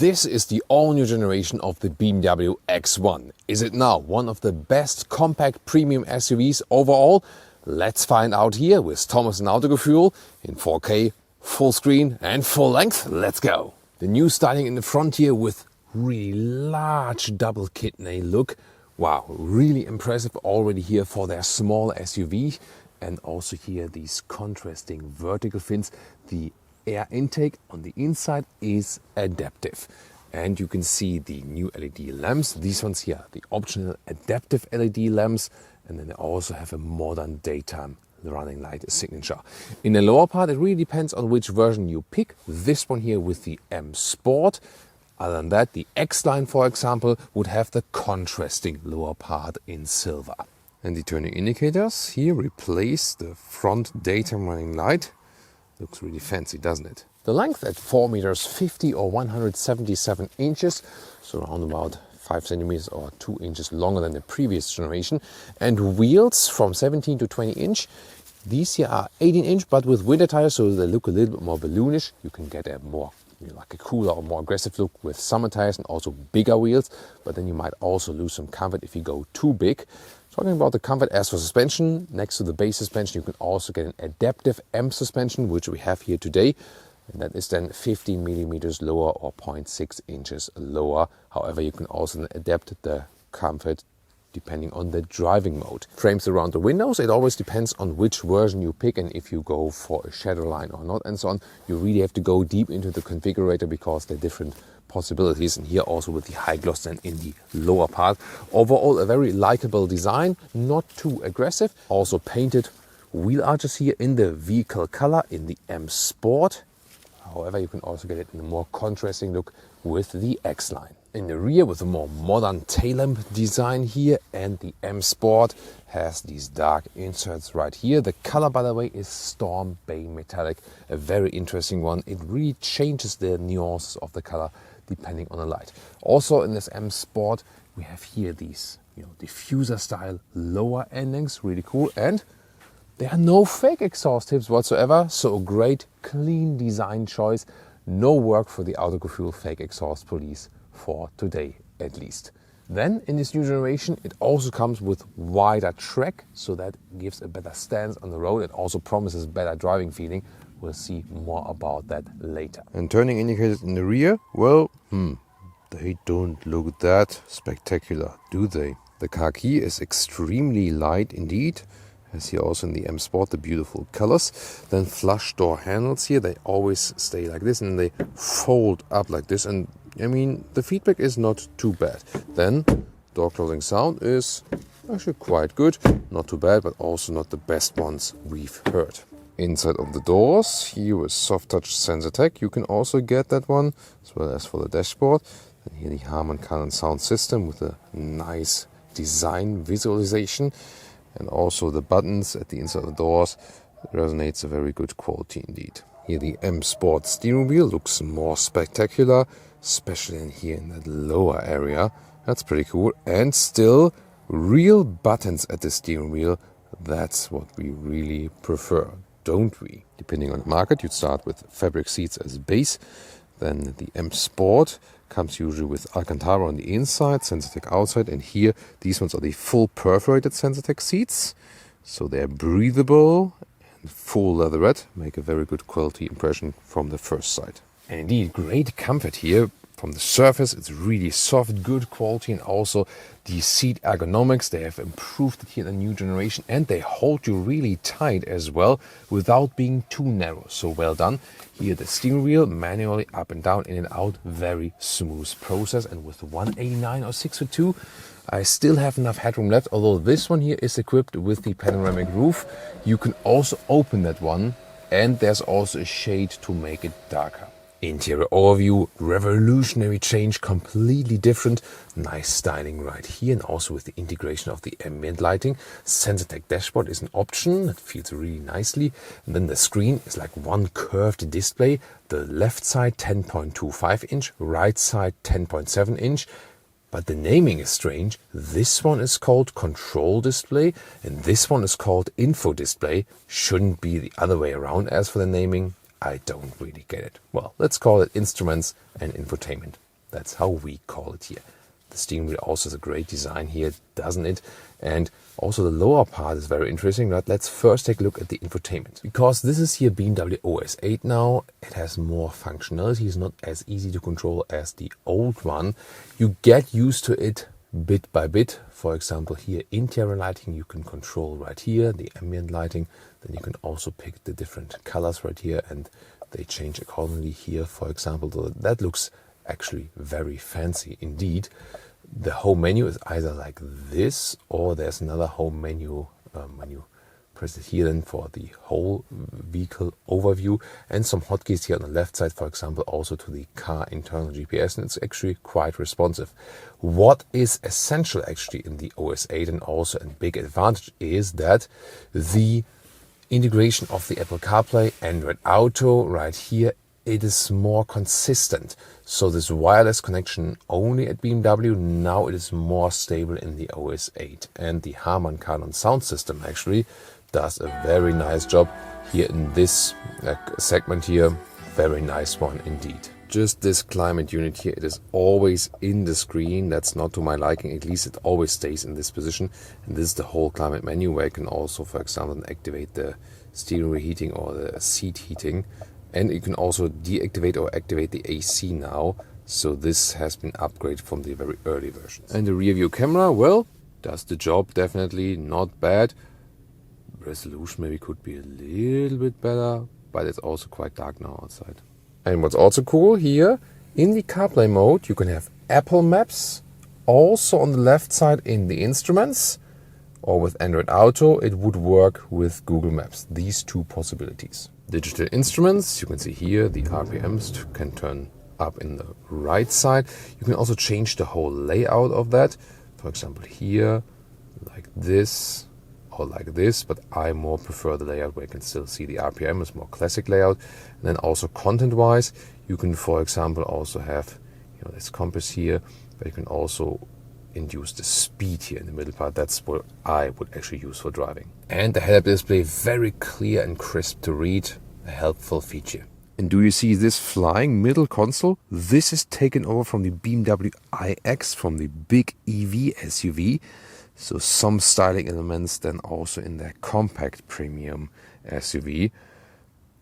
This is the all-new generation of the BMW X1. Is it now one of the best compact premium SUVs overall? Let's find out here with Thomas and Autogefühl in 4K, full screen and full length. Let's go! The new styling in the front here with really large double kidney look. Wow, really impressive already here for their small SUV. And also here these contrasting vertical fins. The air intake on the inside is adaptive. And you can see the new LED lamps. These ones here, the optional adaptive LED lamps. And then they also have a modern daytime running light signature. In the lower part, it really depends on which version you pick. This one here with the M Sport. Other than that, the X line, for example, would have the contrasting lower part in silver. And the turning indicators here replace the front daytime running light. Looks really fancy, doesn't it? The length at 4 meters 50 or 177 inches, so around about 5 centimeters or 2 inches longer than the previous generation. And wheels from 17 to 20 inch. These here are 18 inch, but with winter tires, so they look a little bit more balloonish. You can get a more, like a cooler or more aggressive look with summer tires and also bigger wheels. But then you might also lose some comfort if you go too big. Talking about the comfort, as for suspension, next to the base suspension, you can also get an adaptive M suspension, which we have here today. And that is then 15 millimeters lower or 0.6 inches lower. However, you can also adapt the comfort depending on the driving mode. Frames around the windows, it always depends on which version you pick and if you go for a shadow line or not and so on. You really have to go deep into the configurator because there are different possibilities, and here also with the high gloss then in the lower part. Overall a very likable design, not too aggressive. Also painted wheel arches here in the vehicle color in the M Sport. However, you can also get it in a more contrasting look with the X line. In the rear with a more modern tail lamp design here, and the M Sport has these dark inserts right here. The color, by the way, is Storm Bay Metallic, a very interesting one. It really changes the nuances of the color depending on the light. Also in this M Sport, we have here these diffuser style lower endings, really cool. And there are no fake exhaust tips whatsoever, so a great clean design choice. No work for the Autogefühl fake exhaust police for today at least. Then in this new generation it also comes with wider track, so that gives a better stance on the road. It also promises better driving feeling. We'll see more about that later. And turning indicators in the rear, well, they don't look that spectacular, do they? The car key is extremely light indeed. As here also in the M Sport, the beautiful colors. Then flush door handles here, they always stay like this and they fold up like this. And I mean, the feedback is not too bad. Then door closing sound is actually quite good. Not too bad, but also not the best ones we've heard. Inside of the doors, here with soft touch Sensatec, you can also get that one, as well as for the dashboard. And here the Harman Kardon sound system with a nice design visualization. And also the buttons at the inside of the doors resonates a very good quality indeed. Here the M Sport steering wheel looks more spectacular, especially in here in that lower area. That's pretty cool. And still real buttons at the steering wheel. That's what we really prefer, don't we? Depending on the market, you'd start with fabric seats as base. Then the M Sport comes usually with Alcantara on the inside, Sensatec outside, and here these ones are the full perforated Sensatec seats. So they're breathable and full leatherette, make a very good quality impression from the first sight. And indeed, great comfort here. From the surface, it's really soft, good quality, and also the seat ergonomics, they have improved it here in the new generation, and they hold you really tight as well without being too narrow. So well done. Here the steering wheel manually up and down, in and out, very smooth process. And with 189 or 6'2", I still have enough headroom left, although this one here is equipped with the panoramic roof. You can also open that one, and there's also a shade to make it darker. Interior overview, revolutionary change, completely different. Nice styling right here, and also with the integration of the ambient lighting. Sensatec dashboard is an option, it feels really nicely. And then the screen is like one curved display. The left side 10.25 inch, right side 10.7 inch. But the naming is strange. This one is called control display and this one is called info display. Shouldn't be the other way around as for the naming. I don't really get it. Well, let's call it instruments and infotainment. That's how we call it here. The steering wheel also has a great design here, doesn't it? And also the lower part is very interesting. But let's first take a look at the infotainment. Because this is here BMW OS8 now, it has more functionality. It's not as easy to control as the old one. You get used to it bit by bit. For example, here interior lighting you can control right here, the ambient lighting. Then you can also pick the different colors right here and they change accordingly here. For example, that looks actually very fancy indeed. The home menu is either like this or there's another home menu when you press it here then for the whole vehicle overview, and some hotkeys here on the left side, for example, also to the car internal GPS, and it's actually quite responsive. What is essential actually in the OS8 and also a big advantage is that the integration of the Apple CarPlay, Android Auto right here, it is more consistent. So this wireless connection only at BMW, now it is more stable in the OS8. And the Harman Kardon sound system actually does a very nice job here in this segment here. Very nice one indeed. Just this climate unit here, it is always in the screen. That's not to my liking, at least it always stays in this position. And this is the whole climate menu where you can also, for example, activate the steering wheel heating or the seat heating. And you can also deactivate or activate the AC now. So this has been upgraded from the very early versions. And the rear view camera, well, does the job definitely, not bad. Resolution maybe could be a little bit better, but it's also quite dark now outside. And what's also cool here, in the CarPlay mode, you can have Apple Maps. Also on the left side in the instruments, or with Android Auto, it would work with Google Maps. These two possibilities. Digital instruments, you can see here the RPMs can turn up in the right side. You can also change the whole layout of that. For example, here, like this or like this, but I more prefer the layout where you can still see the RPM. It's more classic layout. And then also content-wise, you can, for example, also have this compass here, but you can also induce the speed here in the middle part. That's what I would actually use for driving. And the head-up display, very clear and crisp to read, a helpful feature. And do you see this flying middle console? This is taken over from the BMW iX, from the big EV SUV. So some styling elements then also in the compact premium SUV.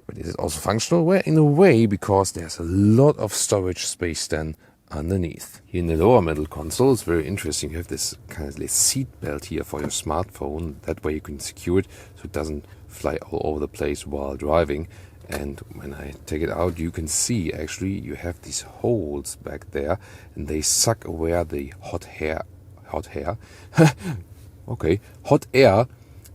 But is it also functional? Well, in a way, because there's a lot of storage space then underneath. Here in the lower middle console, it's very interesting. You have this kind of seat belt here for your smartphone. That way you can secure it so it doesn't fly all over the place while driving. And when I take it out, you can see actually you have these holes back there and they suck away the hot air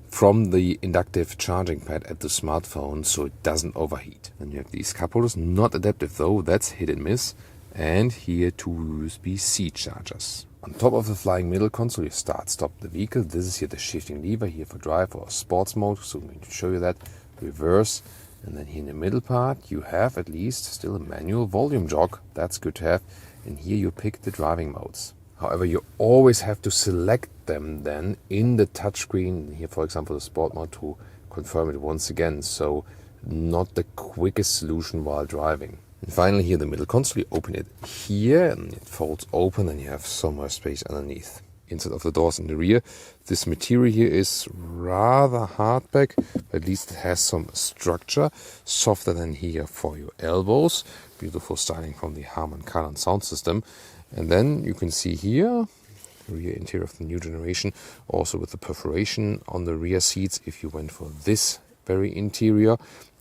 from the inductive charging pad at the smartphone so it doesn't overheat. And you have these cup holders, not adaptive though, that's hit and miss. And here two USB-C chargers. On top of the flying middle console, you stop the vehicle. This is here the shifting lever here for drive or sports mode. So I'm going to show you that. Reverse. And then here in the middle part, you have at least still a manual volume jog. That's good to have. And here you pick the driving modes. However, you always have to select them then in the touchscreen. Here, for example, the sport mode to confirm it once again. So not the quickest solution while driving. And finally here the middle console, you open it here and it folds open and you have some more space underneath. Inside of the doors in the rear, this material here is rather hardback, but at least it has some structure, softer than here for your elbows. Beautiful styling from the Harman Kardon sound system. And then you can see here, rear interior of the new generation, also with the perforation on the rear seats if you went for this very interior.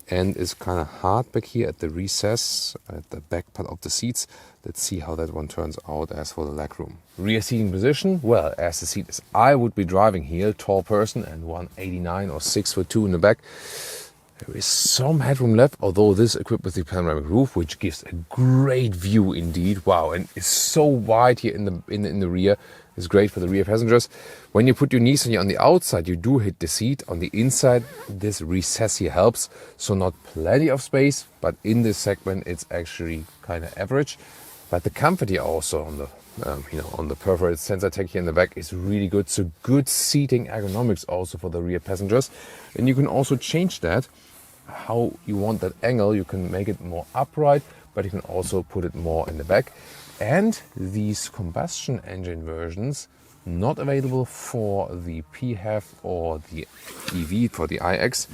And it's kind of hard back here at the recess, at the back part of the seats. Let's see how that one turns out as for the legroom. Rear seating position, well, as the seat is I would be driving here, tall person and 189 or 6'2" in the back. There is some headroom left, although this is equipped with the panoramic roof, which gives a great view indeed. Wow, and it's so wide here in the rear. It's great for the rear passengers. When you put your knees on the outside, you do hit the seat. On the inside, this recess here helps. So not plenty of space, but in this segment, it's actually kind of average. But the comfort here also on the on the Perforated Sensatec here in the back is really good. So good seating ergonomics also for the rear passengers. And you can also change that, how you want that angle. You can make it more upright, but you can also put it more in the back. And these combustion engine versions, not available for the PHEV or the EV, for the iX.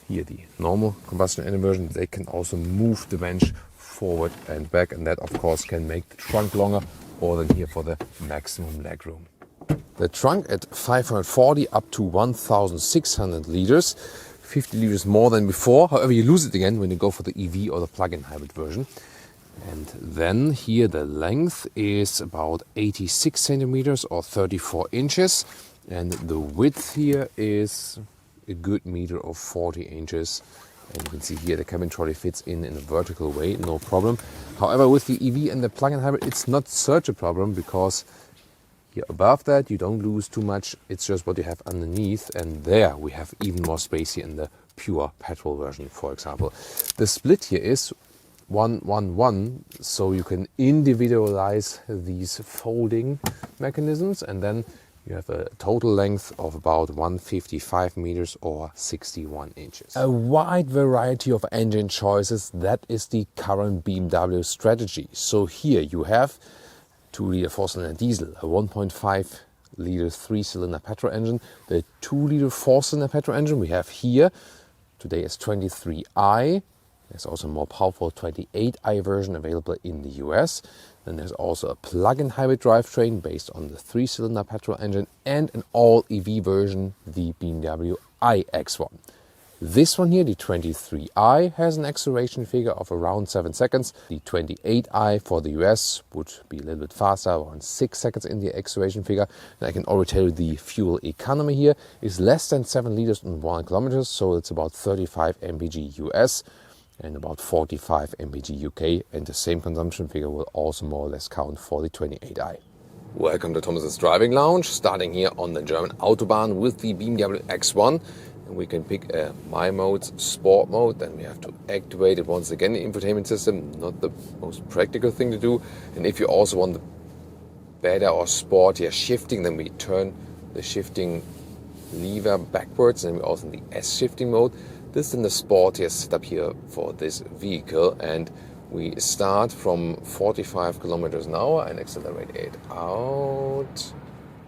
Here, the normal combustion engine version, they can also move the bench forward and back, and that of course can make the trunk longer, or then here for the maximum legroom. The trunk at 540 up to 1,600 liters, 50 liters more than before. However, you lose it again when you go for the EV or the plug-in hybrid version. And then here the length is about 86 centimeters or 34 inches. And the width here is a good meter of 40 inches. And you can see here the cabin trolley fits in a vertical way, no problem. However, with the EV and the plug-in hybrid, it's not such a problem, because here above that you don't lose too much. It's just what you have underneath, and there we have even more space here in the pure petrol version, for example. The split here is 1-1-1, so you can individualize these folding mechanisms, and then you have a total length of about 155 meters or 61 inches. A wide variety of engine choices, that is the current BMW strategy. So here you have 2-liter 4-cylinder diesel, a 1.5 liter 3-cylinder petrol engine, the 2-liter 4-cylinder petrol engine we have here today is 23i. There's also a more powerful 28i version available in the US. Then there's also a plug-in hybrid drivetrain based on the 3-cylinder petrol engine, and an all-EV version, the BMW iX1. This one here, the 23i, has an acceleration figure of around 7 seconds. The 28i for the US would be a little bit faster, around 6 seconds in the acceleration figure. And I can already tell you the fuel economy here is less than 7 liters on 1 kilometer, so it's about 35 mpg US and about 45 mpg UK, and the same consumption figure will also more or less count for the 28i. Welcome to Thomas's Driving Lounge, starting here on the German Autobahn with the BMW X1. And we can pick a My Mode, Sport Mode, then we have to activate it once again, the infotainment system, not the most practical thing to do. And if you also want the better or sportier shifting, then we turn the shifting lever backwards, and we also in the S shifting mode. This is the sportiest setup here for this vehicle, and we start from 45 kilometers an hour and accelerate it out.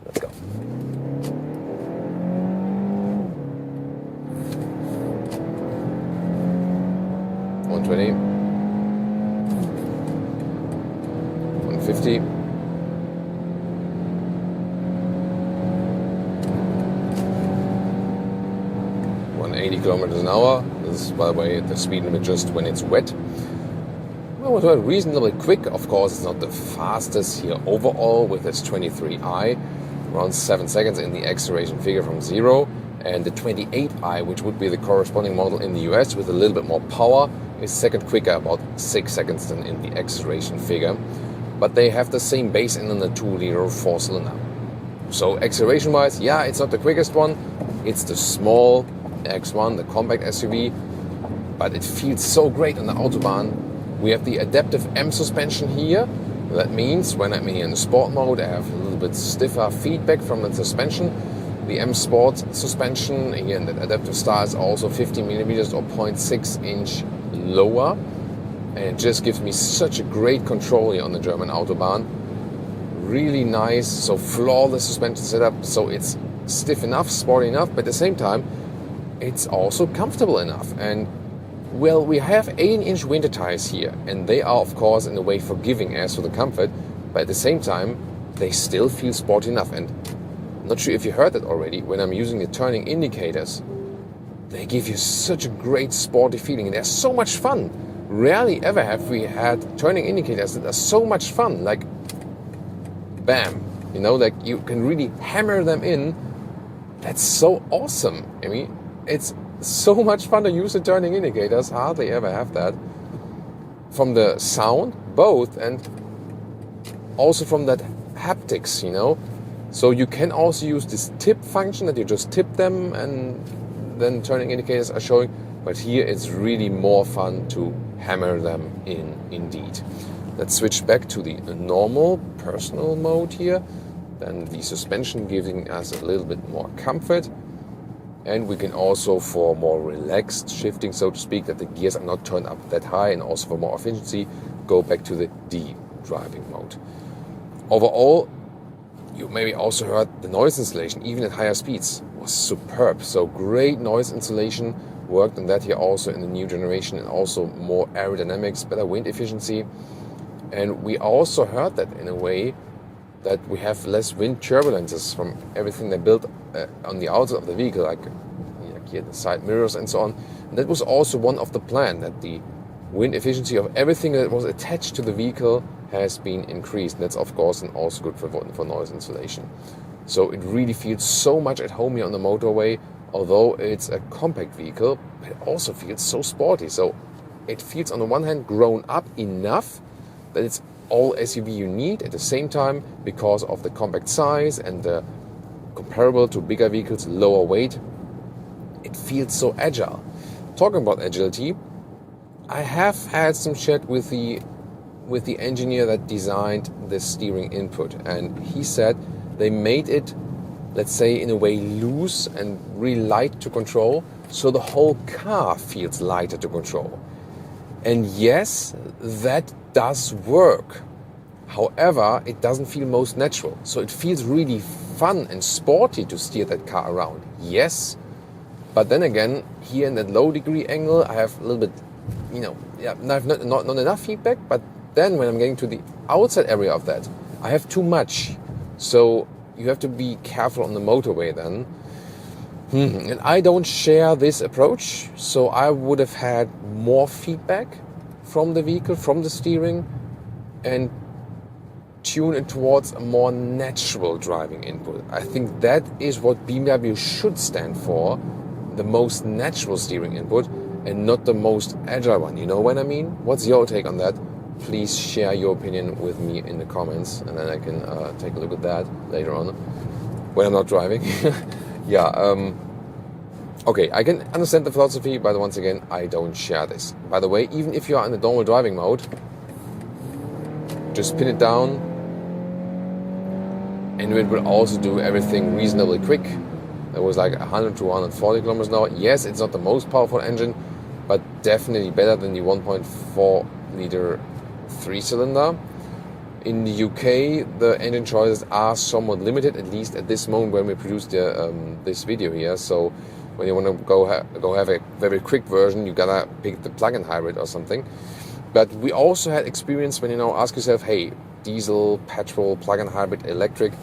Let's go. $120, $150. 80 kilometers an hour. This is, by the way, the speed limit just when it's wet. Well, we're reasonably quick. Of course, it's not the fastest here overall with this 23i, around 7 seconds in the acceleration figure from 0. And the 28i, which would be the corresponding model in the US with a little bit more power, is second quicker, about 6 seconds than in the acceleration figure. But they have the same base engine, the 2-liter 4-cylinder. So acceleration-wise, yeah, it's not the quickest one. It's the small X1, the compact SUV, but it feels so great on the Autobahn. We have the adaptive M suspension here. That means when I'm in the sport mode, I have a little bit stiffer feedback from the suspension. The M Sport suspension here in the adaptive style is also 15 millimeters or 0.6 inch lower, and it just gives me such a great control here on the German Autobahn. Really nice, so flawless suspension setup, so it's stiff enough, sporty enough, but at the same time it's also comfortable enough. And well, we have 18-inch winter tires here, and they are of course in a way forgiving as for the comfort, but at the same time they still feel sporty enough. And I'm not sure if you heard that already, when I'm using the turning indicators, they give you such a great sporty feeling, and they're so much fun. Rarely ever have we had turning indicators that are so much fun, like bam, you know, like you can really hammer them in. That's so awesome. I mean, it's so much fun to use the turning indicators. Hardly ever have that. From the sound, both, and also from that haptics, you know. So you can also use this tip function that you just tip them and then turning indicators are showing. But here it's really more fun to hammer them in indeed. Let's switch back to the normal personal mode here. Then the suspension giving us a little bit more comfort. And we can also, for more relaxed shifting, so to speak, that the gears are not turned up that high, and also for more efficiency, go back to the D driving mode. Overall, you maybe also heard the noise insulation, even at higher speeds, was superb. So great noise insulation, worked on that here also in the new generation, and also more aerodynamics, better wind efficiency. And we also heard that in a way that we have less wind turbulences from everything they built on the outside of the vehicle, like here the side mirrors and so on. And that was also one of the plan, that the wind efficiency of everything that was attached to the vehicle has been increased. And that's of course also good for noise insulation. So it really feels so much at home here on the motorway. Although it's a compact vehicle, but it also feels so sporty. So it feels on the one hand grown up enough that it's all SUV you need. At the same time, because of the compact size and the comparable to bigger vehicles, lower weight, it feels so agile. Talking about agility, I have had some chat with the engineer that designed the steering input, and he said they made it, let's say, in a way loose and really light to control, so the whole car feels lighter to control. And yes, that does work. However, it doesn't feel most natural. So it feels really fun and sporty to steer that car around. Yes, but then again, here in that low degree angle, I have a little bit, I have not enough feedback. But then when I'm getting to the outside area of that, I have too much. So you have to be careful on the motorway then. And I don't share this approach, so I would have had more feedback from the vehicle, from the steering, and tune it towards a more natural driving input. I think that is what BMW should stand for, the most natural steering input and not the most agile one. You know what I mean? What's your take on that? Please share your opinion with me in the comments, and then I can take a look at that later on when I'm not driving. Okay, I can understand the philosophy, but once again, I don't share this. By the way, even if you are in the normal driving mode, just pin it down, and it will also do everything reasonably quick. It was like 100 to 140 kilometers an hour. Yes, it's not the most powerful engine, but definitely better than the 1.4 liter 3-cylinder. In the UK, the engine choices are somewhat limited, at least at this moment when we produce this video here. So when you want to go have a very quick version, you gotta pick the plug-in hybrid or something. But we also had experience when ask yourself, hey, diesel, petrol, plug-in hybrid, electric.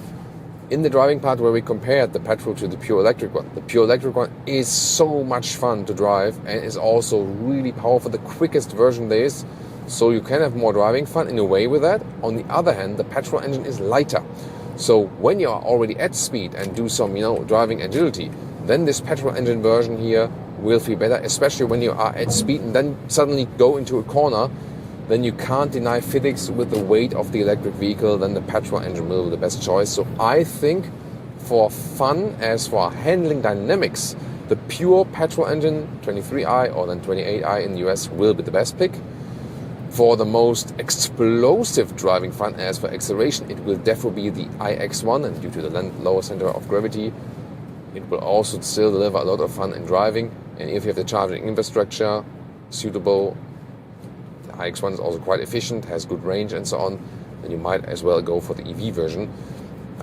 In the driving part where we compared the petrol to the pure electric one, the pure electric one is so much fun to drive and is also really powerful, the quickest version there is. So you can have more driving fun in a way with that. On the other hand, the petrol engine is lighter. So when you are already at speed and do some, driving agility, then this petrol engine version here will feel better, especially when you are at speed and then suddenly go into a corner. Then you can't deny physics with the weight of the electric vehicle. Then the petrol engine will be the best choice. So I think for fun, as for handling dynamics, the pure petrol engine 23i or then 28i in the US will be the best pick. For the most explosive driving fun, as for acceleration, it will definitely be the iX1, and due to the lower center of gravity, it will also still deliver a lot of fun in driving. And if you have the charging infrastructure suitable, the iX1 is also quite efficient, has good range and so on, then you might as well go for the EV version.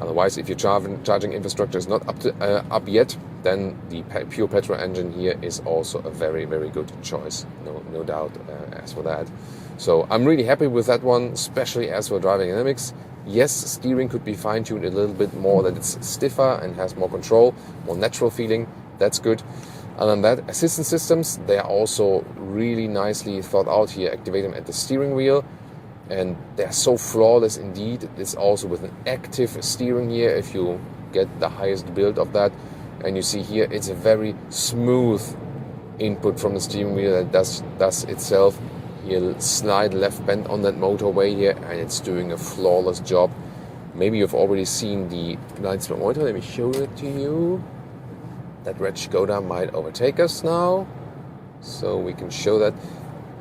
Otherwise, if your charging infrastructure is not up yet, then the pure petrol engine here is also a very, very good choice. No doubt as for that. So I'm really happy with that one, especially as for driving dynamics. Yes, steering could be fine-tuned a little bit more, that it's stiffer and has more control, more natural feeling. That's good. Other than that, assistance systems, they are also really nicely thought out here. Activate them at the steering wheel, and they're so flawless indeed. It's also with an active steering here if you get the highest build of that. And you see here, it's a very smooth input from the steering wheel that does itself. Here, slide left bend on that motorway here, and it's doing a flawless job. Maybe you've already seen the blind spot monitor. Let me show it to you. That red Skoda might overtake us now, so we can show that.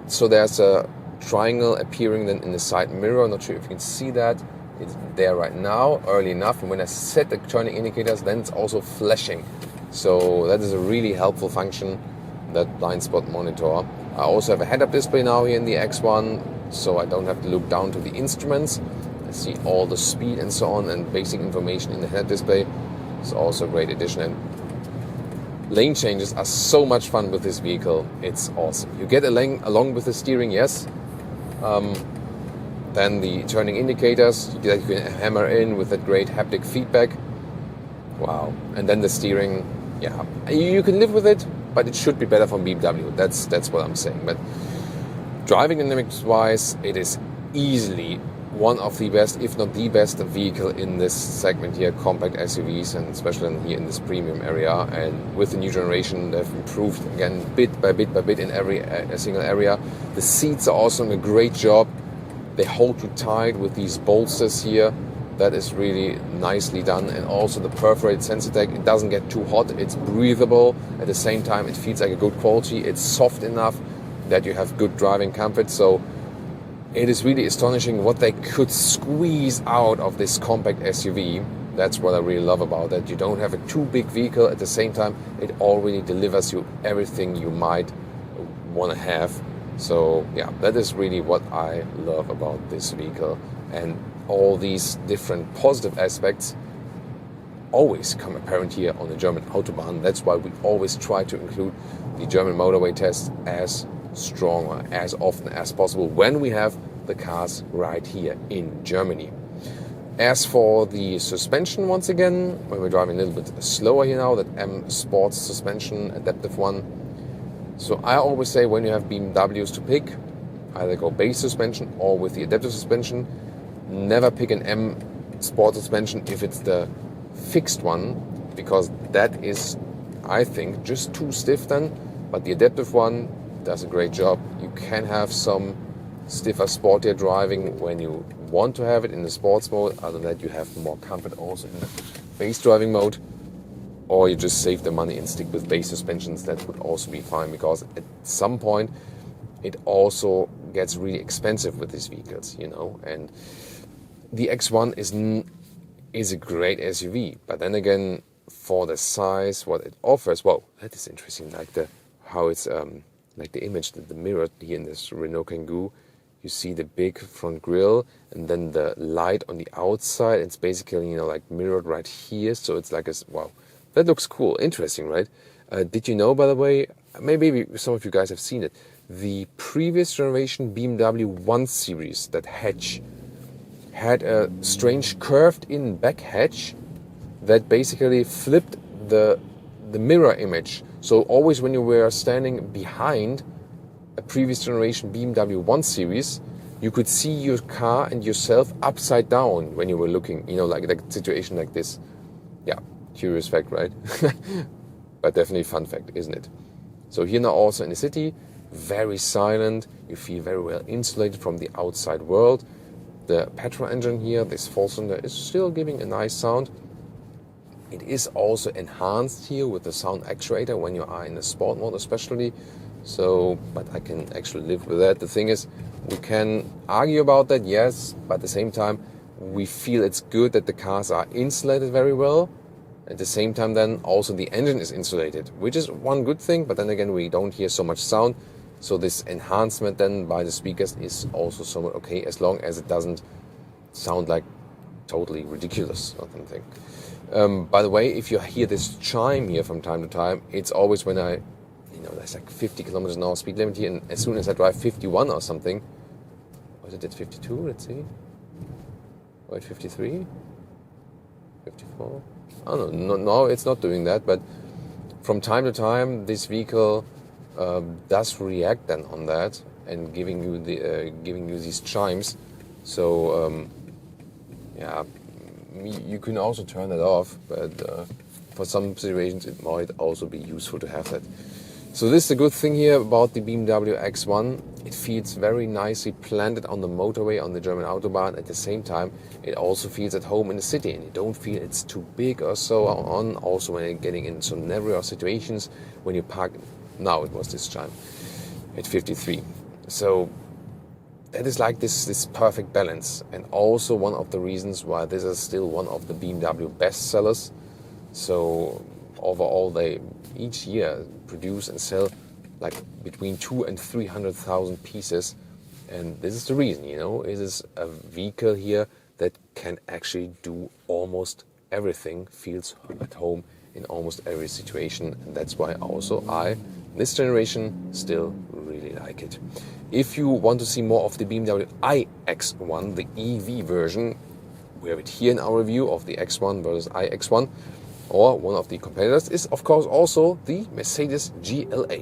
So there's a triangle appearing then in the side mirror. I'm not sure if you can see that. It's there right now, early enough. And when I set the turning indicators, then it's also flashing. So that is a really helpful function, that blind spot monitor. I also have a head-up display now here in the X1, so I don't have to look down to the instruments. I see all the speed and so on, and basic information in the head-up display. It's also a great addition. And lane changes are so much fun with this vehicle. It's awesome. You get along with the steering, yes. Then the turning indicators that you can hammer in with that great haptic feedback. Wow. And then the steering, yeah, you can live with it, but it should be better from BMW. That's what I'm saying. But driving dynamics wise, it is easily one of the best, if not the best vehicle in this segment here, compact SUVs, and especially here in this premium area. And with the new generation, they've improved again bit by bit in every single area. The seats are also doing a great job. They hold you tight with these bolsters here. That is really nicely done. And also the Perforated Sensatec, it doesn't get too hot. It's breathable. At the same time, it feels like a good quality. It's soft enough that you have good driving comfort. So it is really astonishing what they could squeeze out of this compact SUV. That's what I really love about it. You don't have a too big vehicle. At the same time, it already delivers you everything you might want to have. So yeah, that is really what I love about this vehicle. And all these different positive aspects always come apparent here on the German Autobahn. That's why we always try to include the German motorway test as strong or as often as possible when we have the cars right here in Germany. As for the suspension, once again, when we're driving a little bit slower here now, that M Sport suspension, adaptive one. So I always say when you have BMWs to pick, either go base suspension or with the adaptive suspension. Never pick an M Sport suspension if it's the fixed one, because that is, I think, just too stiff then. But the adaptive one does a great job. You can have some stiffer, sportier driving when you want to have it in the sports mode. Other than that, you have more comfort also in the base driving mode. Or you just save the money and stick with base suspensions. That would also be fine, because at some point it also gets really expensive with these vehicles, you know. And the X1 is a great SUV, but then again, for the size, what it offers, wow, that is interesting. Like how it's like the image, the mirror here in this Renault Kangoo. You see the big front grille, and then the light on the outside. It's basically, you know, like mirrored right here. So it's like a wow. That looks cool, interesting, right? Did you know, by the way, maybe some of you guys have seen it, the previous generation BMW 1 Series, that hatch, had a strange curved-in back hatch that basically flipped the mirror image. So always when you were standing behind a previous generation BMW 1 Series, you could see your car and yourself upside down when you were looking, you know, like a situation like this. Yeah. Curious fact, right? But definitely fun fact, isn't it? So here now also in the city, very silent. You feel very well insulated from the outside world. The petrol engine here, this 4-cylinder, is still giving a nice sound. It is also enhanced here with the sound actuator when you are in the sport mode especially. So, but I can actually live with that. The thing is, we can argue about that, yes, but at the same time, we feel it's good that the cars are insulated very well. At the same time, then also the engine is insulated, which is one good thing, but then again, we don't hear so much sound. So this enhancement then by the speakers is also somewhat okay, as long as it doesn't sound like totally ridiculous or something. By the way, if you hear this chime here from time to time, it's always when there's like 50 kilometers an hour speed limit here, and as soon as I drive 51 or something, was it at 52? Let's see. Or at 53? 54? I don't know. No, it's not doing that, but from time to time, this vehicle does react then on that and giving you these chimes. So yeah, you can also turn it off, but for some situations it might also be useful to have that. So this is the good thing here about the BMW X1. It feels very nicely planted on the motorway on the German Autobahn. At the same time, it also feels at home in the city, and you don't feel it's too big or so on. Also, when you're getting in some narrow situations, when you park, now it was this time at 53. So that is like this perfect balance, and also one of the reasons why this is still one of the BMW best sellers. So overall they each year produce and sell like between 200,000 and 300,000 pieces. And this is the reason, you know, it is a vehicle here that can actually do almost everything, feels at home in almost every situation. And that's why also this generation, still really like it. If you want to see more of the BMW iX1, the EV version, we have it here in our review of the X1 versus iX1, or one of the competitors is of course also the Mercedes GLA.